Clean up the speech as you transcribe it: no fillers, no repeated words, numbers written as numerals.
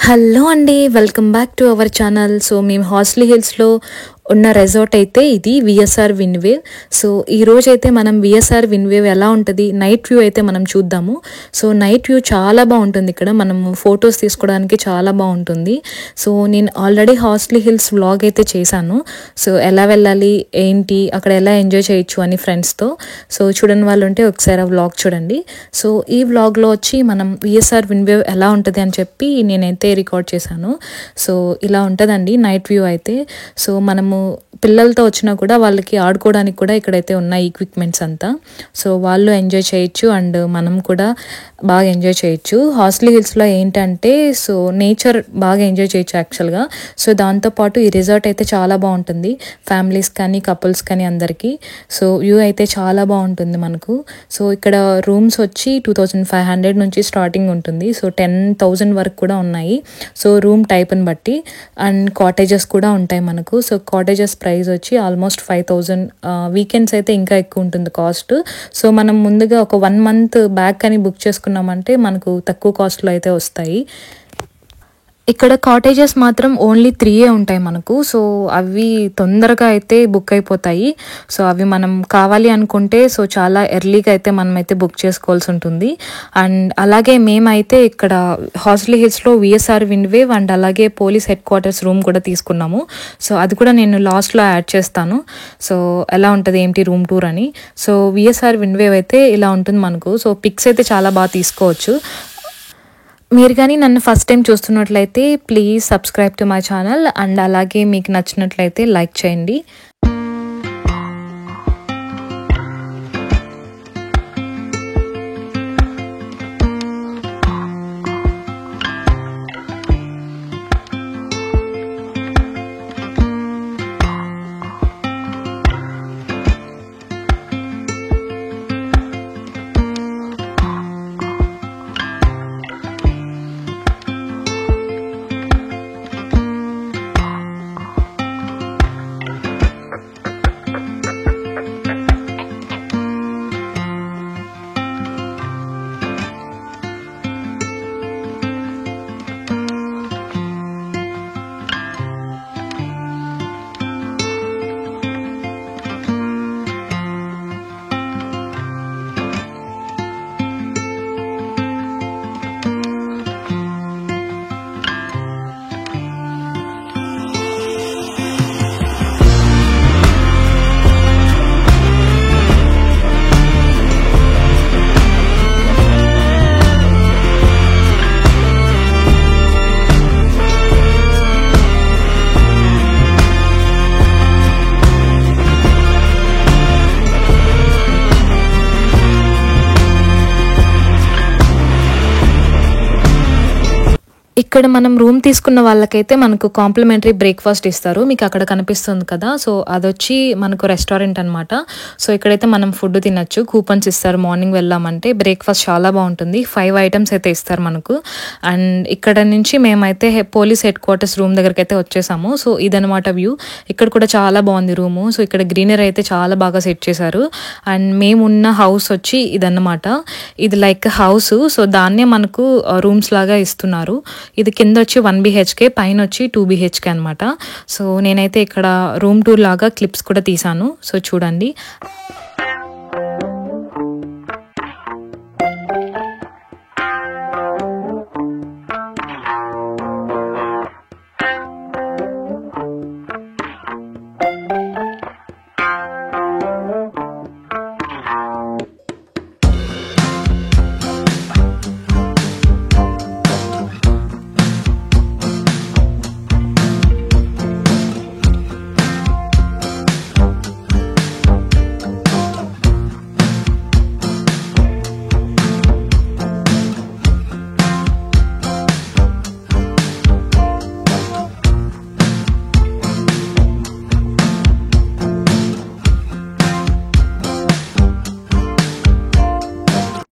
Hello అండి, welcome back to our channel. So మేము Horsley హిల్స్లో ఉన్న రెసార్ట్ అయితే ఇది విఎస్ఆర్ విన్వేవ్. సో ఈరోజు అయితే మనం విఎస్ఆర్ విన్వేవ్ ఎలా ఉంటుంది నైట్ వ్యూ అయితే మనం చూద్దాము. సో నైట్ వ్యూ చాలా బాగుంటుంది, ఇక్కడ మనం ఫొటోస్ తీసుకోవడానికి చాలా బాగుంటుంది. సో నేను ఆల్రెడీ హార్స్లీ హిల్స్ వ్లాగ్ అయితే చేశాను. సో ఎలా వెళ్ళాలి ఏంటి అక్కడ ఎలా ఎంజాయ్ చేయొచ్చు అని ఫ్రెండ్స్తో. సో చూడని వాళ్ళు ఉంటే ఒకసారి ఆ వ్లాగ్ చూడండి. సో ఈ వ్లాగ్లో వచ్చి మనం విఎస్ఆర్ విన్వేవ్ ఎలా ఉంటుంది అని చెప్పి నేనైతే రికార్డ్ చేశాను. సో ఇలా ఉంటుందండి నైట్ వ్యూ అయితే. సో మనము పిల్లలతో వచ్చినా కూడా వాళ్ళకి ఆడుకోవడానికి కూడా ఇక్కడైతే ఉన్నాయి ఎక్విప్మెంట్స్ అంతా. సో వాళ్ళు ఎంజాయ్ చేయొచ్చు అండ్ మనం కూడా బాగా ఎంజాయ్ చేయొచ్చు. హార్స్లీ హిల్స్లో ఏంటంటే సో నేచర్ బాగా ఎంజాయ్ చేయొచ్చు యాక్చువల్గా. సో దాంతోపాటు ఈ రిసార్ట్ అయితే చాలా బాగుంటుంది ఫ్యామిలీస్ కానీ కపుల్స్ కానీ అందరికీ. సో వ్యూ అయితే చాలా బాగుంటుంది మనకు. సో ఇక్కడ రూమ్స్ వచ్చి 2500 నుంచి స్టార్టింగ్ ఉంటుంది. సో 10,000 వరకు కూడా ఉన్నాయి. సో రూమ్ టైప్ని బట్టి అండ్ కాటేజెస్ కూడా ఉంటాయి మనకు. సో కాటేజెస్ ప్రైస్ వచ్చి ఆల్మోస్ట్ 5,000. వీకెండ్స్ అయితే ఇంకా ఎక్కువ ఉంటుంది కాస్ట్. సో మనం ముందుగా ఒక 1 month బ్యాక్ అని బుక్ చేసుకున్నామంటే మనకు తక్కువ కాస్ట్లో అయితే వస్తాయి. ఇక్కడ కాటేజెస్ మాత్రం ఓన్లీ 3 ఉంటాయి మనకు. సో అవి తొందరగా అయితే బుక్ అయిపోతాయి. సో అవి మనం కావాలి అనుకుంటే సో చాలా ఎర్లీగా అయితే మనం అయితే బుక్ చేసుకోవాల్సి ఉంటుంది. అండ్ అలాగే మేమైతే ఇక్కడ హార్స్లీ హిల్స్లో విఎస్ఆర్ విన్వేవ్ అండ్ అలాగే పోలీస్ హెడ్ క్వార్టర్స్ రూమ్ కూడా తీసుకున్నాము. సో అది కూడా నేను లాస్ట్లో యాడ్ చేస్తాను. సో ఎలా ఉంటుంది ఏంటి రూమ్ టూర్ అని. సో విఎస్ఆర్ విన్వేవ్ అయితే ఇలా ఉంటుంది మనకు. సో పిక్స్ అయితే చాలా బాగా తీసుకోవచ్చు. మీరు కానీ నన్ను ఫస్ట్ టైం చూస్తున్నట్లయితే please subscribe to my channel and అలాగే మీకు నచ్చినట్లయితే లైక్ చేయండి. ఇక్కడ మనం రూమ్ తీసుకున్న వాళ్ళకైతే మనకు కాంప్లిమెంటరీ బ్రేక్ఫాస్ట్ ఇస్తారు. మీకు అక్కడ కనిపిస్తుంది కదా. సో అదొచ్చి మనకు రెస్టారెంట్ అనమాట. సో ఇక్కడైతే మనం ఫుడ్ తినచ్చు. కూపన్స్ ఇస్తారు మార్నింగ్ వెళ్ళామంటే. బ్రేక్ఫాస్ట్ చాలా బాగుంటుంది. 5 items అయితే ఇస్తారు మనకు. అండ్ ఇక్కడ నుంచి మేమైతే పోలీస్ హెడ్ క్వార్టర్స్ రూమ్ దగ్గరికి అయితే వచ్చేసాము. సో ఇదనమాట వ్యూ. ఇక్కడ కూడా చాలా బాగుంది రూము. సో ఇక్కడ గ్రీనరీ అయితే చాలా బాగా సెట్ చేశారు. అండ్ మేమున్న హౌస్ వచ్చి ఇదన్నమాట. ఇది లైక్ హౌస్. సో దాన్నే మనకు రూమ్స్ లాగా ఇస్తున్నారు. ఇది కింద వచ్చి 1 BHK, పైన వచ్చి 2 BHK అనమాట. సో నేనైతే ఇక్కడ రూమ్ టూర్ లాగా క్లిప్స్ కూడా తీసాను. సో చూడండి.